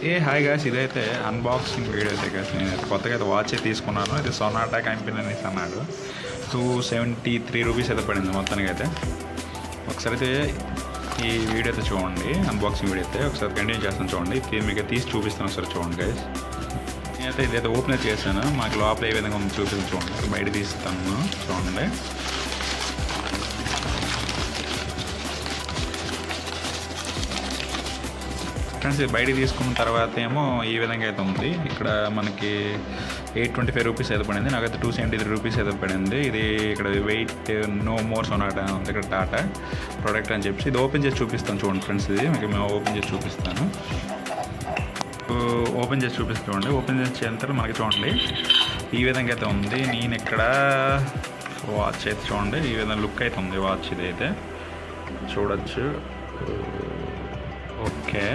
Hi guys, ఇదైతే unboxing video అయితే guys. నేను కొత్తగా అయితే వాచ్ తీసుకున్నాను. ఇది సొనాటా కంపెనీ అనేసి అన్నాడు. 273 రూపీస్ అయితే పడింది మొత్తానికి అయితే. ఒకసారి అయితే ఈ వీడియో అయితే చూడండి, అన్బాక్సింగ్ వీడియో అయితే ఒకసారి కంటిన్యూ చేస్తాను చూడండి. మీకు తీసి చూపిస్తాను ఒకసారి చూడండి గాయ్స్. నేనైతే ఇదైతే ఓపెన్ చేశాను. మాకు లోపల ఏ విధంగా ఉంది చూపిస్తాను చూడండి. బయట తీస్తాను చూడండి. ఫ్రెండ్స్, ఇది బయటికి తీసుకున్న తర్వాత ఏమో ఈ విధంగా అయితే ఉంది. ఇక్కడ మనకి 825 రూపీస్ అయితే పడింది. నాకైతే 273 రూపీస్ అయితే పడింది. ఇది ఇక్కడ వెయిట్ నో మోర్ సొనాటా ఉంది, ఇక్కడ టాటా ప్రోడక్ట్ అని చెప్పి. ఇది ఓపెన్ చేసి చూపిస్తాను చూడండి ఫ్రెండ్స్. ఇది మీకు మేము ఓపెన్ చేసి చూపిస్తాను. ఓపెన్ చేసి చూడండి. ఓపెన్ చేసేంత మనకి చూడండి ఈ విధంగా అయితే ఉంది. నేను ఇక్కడ వాచ్ అయితే చూడండి ఈ విధంగా లుక్ అయితే ఉంది వాచ్. ఇదైతే చూడొచ్చు. ఓకే,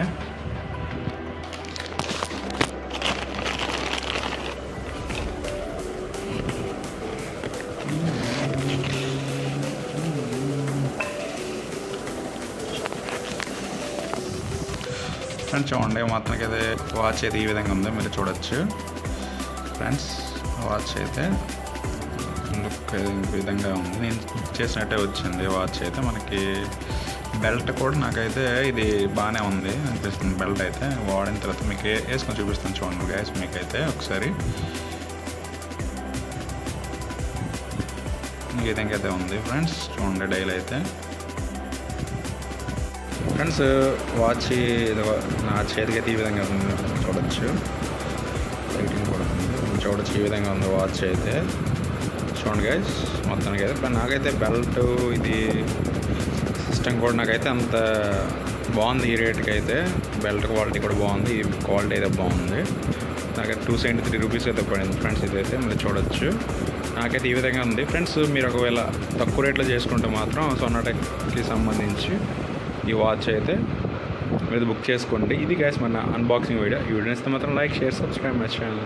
ఫ్రెండ్స్ చూడండి మొత్తానికి అయితే వాచ్ అయితే ఈ విధంగా ఉంది, మీరు చూడొచ్చు ఫ్రెండ్స్. వాచ్ అయితే లుక్ ఈ విధంగా ఉంది. నేను చేసినట్టే వచ్చింది వాచ్ అయితే. మనకి బెల్ట్ కూడా నాకైతే ఇది బాగానే ఉంది అనిపిస్తుంది. బెల్ట్ అయితే వాడిన తర్వాత మీకు వేసుకొని చూపిస్తాను చూడండి గ్యాస్. మీకైతే ఒకసారి ఈ విధంగా అయితే ఉంది ఫ్రెండ్స్. చూడండి డైలీ అయితే ఫ్రెండ్స్ వాచ్ నా చేతికి అయితే ఈ విధంగా ఉంది, చూడొచ్చు. లైటింగ్ కూడా ఉంది, చూడొచ్చు ఈ విధంగా ఉంది వాచ్ అయితే. చూడండి గైస్ మొత్తానికి అయితే నాకైతే బెల్ట్ ఇది సిస్టమ్ కూడా నాకైతే అంత బాగుంది. ఈ రేట్కి అయితే బెల్ట్ క్వాలిటీ కూడా బాగుంది, ఈ క్వాలిటీ అయితే బాగుంది. నాకైతే 273 రూపీస్ అయితే పడింది ఫ్రెండ్స్. ఇదైతే మీరు చూడొచ్చు. నాకైతే ఈ విధంగా ఉంది ఫ్రెండ్స్. మీరు ఒకవేళ తక్కువ రేట్లో చేసుకుంటే మాత్రం సొనాటాకి సంబంధించి ఈ వాచ్ అయితే మీరు బుక్ చేసుకోండి. ఇది గైస్ మన అన్బాక్సింగ్ వీడియో. ఈ వీడియో ఇస్తే మాత్రం like, share, subscribe my channel.